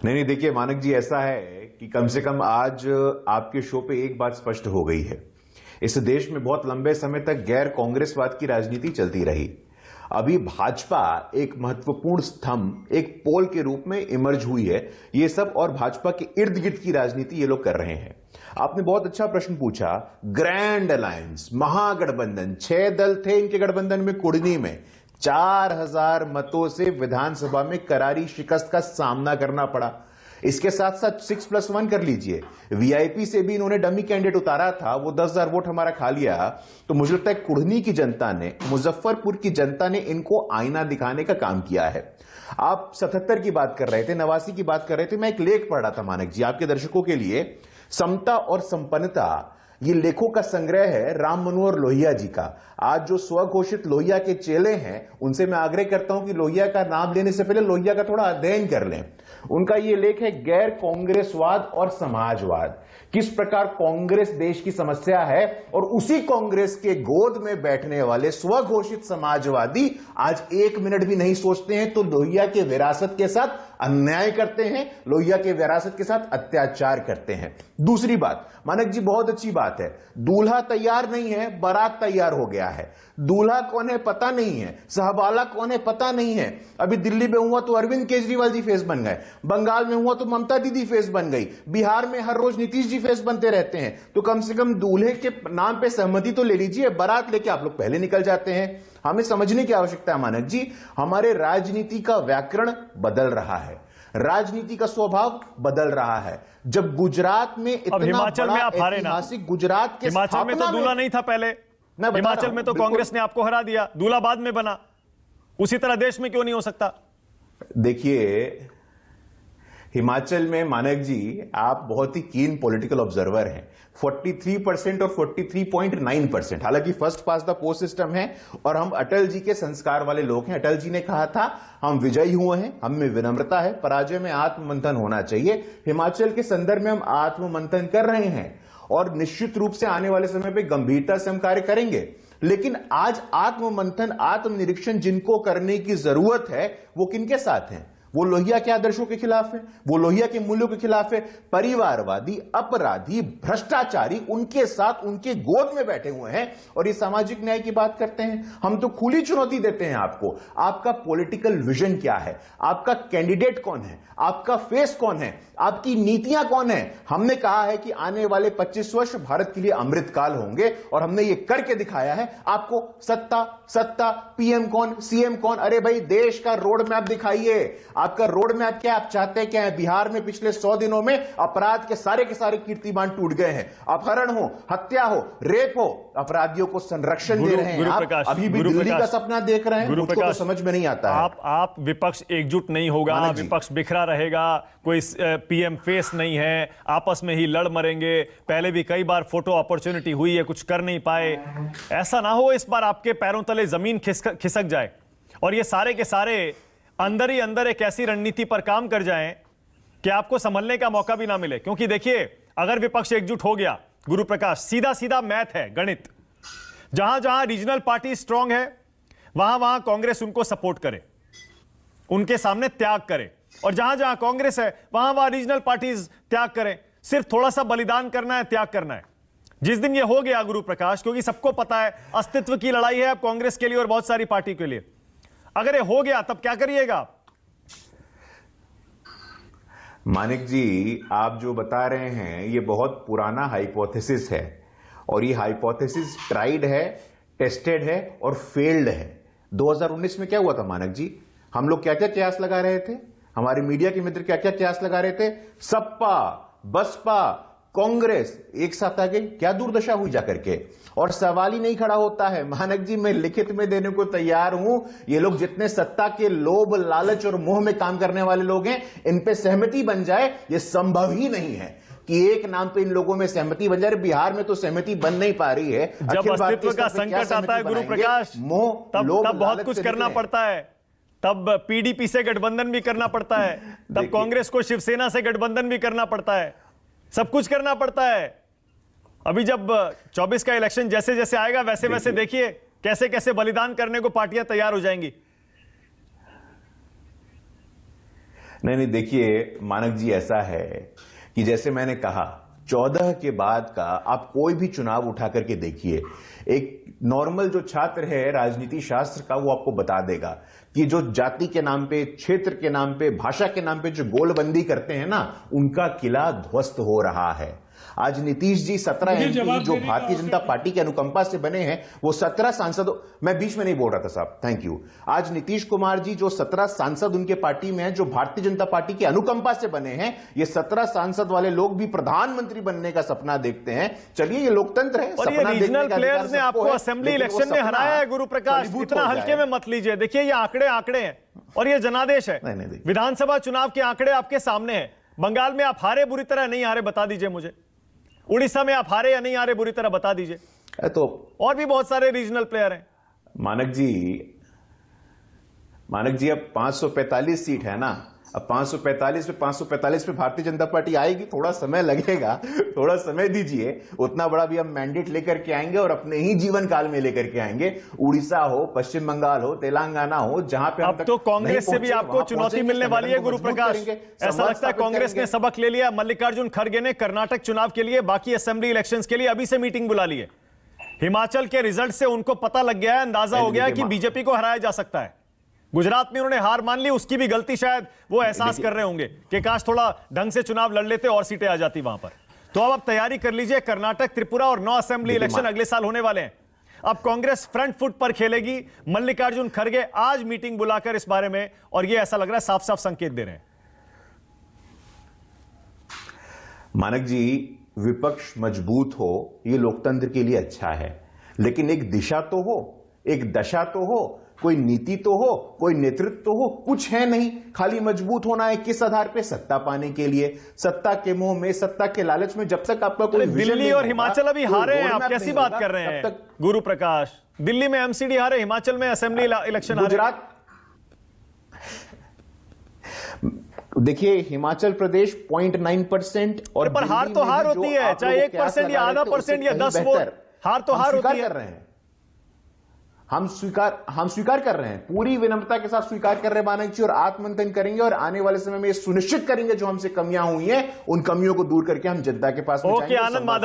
नहीं, देखिए मानक जी, ऐसा है कि कम से कम आज आपके शो पे एक बात स्पष्ट हो गई है। इस देश में बहुत लंबे समय तक गैर कांग्रेसवाद की राजनीति चलती रही। अभी भाजपा एक महत्वपूर्ण स्तंभ, एक पोल के रूप में इमर्ज हुई है। ये सब और भाजपा के इर्द गिर्द की राजनीति ये लोग कर रहे हैं। आपने बहुत अच्छा प्रश्न पूछा। ग्रैंड अलायंस, महागठबंधन, 6 दल थे इनके गठबंधन में। कुर्नी में 4000 मतों से विधानसभा में करारी शिकस्त का सामना करना पड़ा। इसके साथ साथ 6+1 कर लीजिए, वीआईपी से भी इन्होंने डमी कैंडिडेट उतारा था, वो 10,000 वोट हमारा खा लिया। तो मुझे लगता है कुढ़नी की जनता ने, मुजफ्फरपुर की जनता ने इनको आईना दिखाने का काम किया है। आप 77 की बात कर रहे थे, 89 की बात कर रहे थे। मैं एक लेख पढ़ रहा था मानक जी आपके दर्शकों के लिए। समता और संपन्नता, ये लेखों का संग्रह है राम मनोहर लोहिया जी का। आज जो स्वघोषित लोहिया के चेले हैं, उनसे मैं आग्रह करता हूं कि लोहिया का नाम लेने से पहले लोहिया का थोड़ा अध्ययन कर लें। उनका ये लेख है गैर कांग्रेसवाद और समाजवाद, किस प्रकार कांग्रेस देश की समस्या है और उसी कांग्रेस के गोद में बैठने वाले स्वघोषित समाजवादी आज 1 मिनट भी नहीं सोचते हैं तो लोहिया के विरासत के साथ अन्याय करते हैं, लोहिया के विरासत के साथ अत्याचार करते हैं। दूसरी बात मानक जी, बहुत अच्छी बात है, दूल्हा तैयार नहीं है, बारात तैयार हो गया है। दूल्हा कौन है पता नहीं है, सहबाला कौन है पता नहीं है। अभी दिल्ली में हुआ तो अरविंद केजरीवाल जी फेस बन गए, बंगाल में हुआ तो ममता दीदी फेस बन गई, बिहार में हर रोज नीतीश जी फेस बनते रहते हैं। तो कम से कम दूल्हे के नाम पे सहमति तो ले लीजिए, बारात लेके आप लोग पहले निकल जाते हैं। हमें समझने की आवश्यकता है मानक जी, हमारे राजनीति का व्याकरण बदल रहा है, राजनीति का स्वभाव बदल रहा है। जब गुजरात में इतना हिमाचल में आप हारे ना, ऐतिहासिक गुजरात के हिमाचल में तो दूल्हा नहीं था पहले, हिमाचल में तो कांग्रेस ने आपको हरा दिया, दूल्हा बाद में बना। उसी तरह देश में क्यों नहीं हो सकता? देखिए हिमाचल में मानक जी आप बहुत ही कीन पॉलिटिकल ऑब्जर्वर हैं। 43% और 43.9%, हालांकि first pass the post system है और हम अटल जी के संस्कार वाले लोग हैं। अटल जी ने कहा था हम विजयी हुए हैं, हम में विनम्रता है, पराजय में आत्ममंथन होना चाहिए। हिमाचल के संदर्भ में हम आत्ममंथन कर रहे हैं और निश्चित रूप से आने वाले समय पर गंभीरता से हम कार्य करेंगे। लेकिन आज आत्ममंथन, आत्मनिरीक्षण जिनको करने की जरूरत है वो किनके साथ हैं? वो लोहिया के आदर्शों के खिलाफ है, वो लोहिया के मूल्यों के खिलाफ है। परिवारवादी, अपराधी, भ्रष्टाचारी उनके साथ, उनके गोद में बैठे हुए हैं और ये सामाजिक न्याय की बात करते हैं। हम तो खुली चुनौती देते हैं आपको, आपका पॉलिटिकल विजन क्या है, आपका कैंडिडेट कौन है, आपका फेस कौन है, आपकी नीतियां कौन है। हमने कहा है कि आने वाले 25 वर्ष भारत के लिए अमृतकाल होंगे और हमने ये करके दिखाया है। आपको सत्ता सत्ता, पीएम कौन, सीएम कौन, अरे भाई देश का रोड मैप दिखाइए। आपका रोड मैप क्या, आप चाहते हैं क्या है? बिहार में पिछले 100 दिनों में अपराध के सारे कीर्तिमान टूट गए हैं। अपहरण हो, हत्या हो, रेप हो, अपराधियों को संरक्षण दे रहे हैं। आप अभी भी दिल्ली का सपना देख रहे हैं, मुझको तो समझ में नहीं आता है। आप विपक्ष एकजुट नहीं होगा, विपक्ष बिखरा रहेगा, कोई पीएम फेस नहीं है, आपस में ही लड़ मरेंगे। पहले भी कई बार फोटो अपॉर्चुनिटी हुई है, कुछ कर नहीं पाए। ऐसा ना हो इस बार आपके पैरों तले जमीन खिसक जाए और ये सारे के सारे अंदर ही अंदर एक ऐसी रणनीति पर काम कर जाएं कि आपको संभलने का मौका भी ना मिले। क्योंकि देखिए, अगर विपक्ष एकजुट हो गया, गुरु प्रकाश, सीधा सीधा मैथ है, गणित, जहां जहां रीजनल पार्टी स्ट्रांग है वहां वहां कांग्रेस उनको सपोर्ट करे, उनके सामने त्याग करे, और जहां जहां कांग्रेस है वहां वहां रीजनल पार्टीज त्याग करें। सिर्फ थोड़ा सा बलिदान करना है, त्याग करना है। जिस दिन ये हो गया गुरु प्रकाश, क्योंकि सबको पता है अस्तित्व की लड़ाई है अब कांग्रेस के लिए और बहुत सारी पार्टी के लिए, अगर ये हो गया तब क्या करिएगा आप? मानिक जी, आप जो बता रहे हैं ये बहुत पुराना हाइपोथेसिस है और ये हाइपोथेसिस ट्राइड है, टेस्टेड है और फेल्ड है। 2019 में क्या हुआ था मानक जी? हम लोग क्या क्या कयास लगा रहे थे, हमारे मीडिया के मित्र क्या क्या कयास लगा रहे थे? सपा, बसपा, कांग्रेस एक साथ आ गई, क्या दुर्दशा हुई जाकर के। और सवाल ही नहीं खड़ा होता है मानक जी, मैं लिखित में देने को तैयार हूं। ये लोग जितने सत्ता के लोभ, लालच और मोह में काम करने वाले लोग हैं, इन पे सहमति बन जाए ये संभव ही नहीं है कि एक नाम पे इन लोगों में सहमति बन जाए। बिहार में तो सहमति बन नहीं पा रही है। जब अस्तित्व का संकट आता है गुरु प्रकाश, तब बहुत कुछ करना पड़ता है। तब पीडीपी से गठबंधन भी करना पड़ता है, तब कांग्रेस को शिवसेना से गठबंधन भी करना पड़ता है, सब कुछ करना पड़ता है। अभी जब 24 का इलेक्शन जैसे जैसे आएगा वैसे वैसे देखिए कैसे कैसे बलिदान करने को पार्टियां तैयार हो जाएंगी। नहीं, देखिए मानक जी, ऐसा है कि जैसे मैंने कहा 14 के बाद का आप कोई भी चुनाव उठा करके देखिए, एक नॉर्मल जो छात्र है राजनीति शास्त्र का, वो आपको बता देगा कि जो जाति के नाम पे, क्षेत्र के नाम पे, भाषा के नाम पे जो गोलबंदी करते हैं ना, उनका किला ध्वस्त हो रहा है। आज नीतीश जी 17 एमपी जो भारतीय जनता पार्टी के अनुकंपा से बने हैं, वो 17 सांसदों, मैं बीच में नहीं बोल रहा था साहब, थैंक यू। आज नीतीश कुमार जी जो 17 सांसद उनके पार्टी में हैं, जो भारतीय जनता पार्टी के अनुकंपा से बने हैं, ये 17 सांसद वाले लोग भी प्रधानमंत्री बनने का सपना देखते हैं। चलिए, ये लोकतंत्र है। और ये रीजनल प्लेयर्स ने आपको असेंबली इलेक्शन में हराया है गुरु प्रकाश, इतना हल्के में मत लीजिए। देखिए, ये आंकड़े हैं और ये जनादेश है। विधानसभा चुनाव के आंकड़े आपके सामने हैं। बंगाल में आप हारे, बुरी तरह नहीं हारे, बता दीजिए मुझे। उड़ीसा में आप हारे या नहीं हारे, बुरी तरह बता दीजिए। तो और भी बहुत सारे रीजनल प्लेयर हैं। मानक जी, अब 545 सीट है ना, अब 545 पे भारतीय जनता पार्टी आएगी। थोड़ा समय लगेगा, थोड़ा समय दीजिए। उतना बड़ा भी हम मैंडेट लेकर के आएंगे और अपने ही जीवन काल में लेकर के आएंगे। उड़ीसा हो, पश्चिम बंगाल हो, तेलंगाना हो, जहां पे अब तो कांग्रेस से भी आपको चुनौती मिलने वाली है गुरु प्रकाश। ऐसा लगता है कांग्रेस ने सबक ले लिया। मल्लिकार्जुन खड़गे ने कर्नाटक चुनाव के लिए, बाकी असेंबली इलेक्शंस के लिए अभी से मीटिंग बुला ली है। हिमाचल के रिजल्ट से उनको पता लग गया है, अंदाजा हो गया है कि बीजेपी को हराया जा सकता है। गुजरात में उन्होंने हार मान ली, उसकी भी गलती शायद वो एहसास कर रहे होंगे कि काश थोड़ा ढंग से चुनाव लड़ लेते और सीटें आ जाती वहां पर। तो अब आप तैयारी कर लीजिए। कर्नाटक, त्रिपुरा और 9 असेंबली इलेक्शन अगले साल होने वाले हैं। अब कांग्रेस फ्रंट फुट पर खेलेगी। मल्लिकार्जुन खड़गे आज मीटिंग बुलाकर इस बारे में, और ये ऐसा लग रहा है साफ साफ संकेत दे रहे हैं। मानक जी, विपक्ष मजबूत हो, ये लोकतंत्र के लिए अच्छा है, लेकिन एक दिशा तो हो, एक दशा तो हो, कोई नीति तो हो, कोई नेतृत्व तो हो। कुछ है नहीं, खाली मजबूत होना है। किस आधार पे? सत्ता पाने के लिए। सत्ता के मोह में, सत्ता के लालच में जब तक आपका कोई दिल्ली और हिमाचल अभी हारे हैं, आप कैसी बात कर रहे हैं गुरु प्रकाश? दिल्ली में एमसीडी हारे, हिमाचल में असेंबली इलेक्शन हारे। गुजरात, देखिए हिमाचल प्रदेश 0.9% और पर हार तो हार होती है, चाहे 1% या आधा % या 10 वोट, हार तो हार होती है। हम स्वीकार कर रहे हैं, पूरी विनम्रता के साथ स्वीकार कर रहे हैं मानक जी, और आत्ममंथन करेंगे और आने वाले समय में ये सुनिश्चित करेंगे जो हमसे कमियां हुई हैं, उन कमियों को दूर करके हम जनता के पास ओके, आनंद माधव।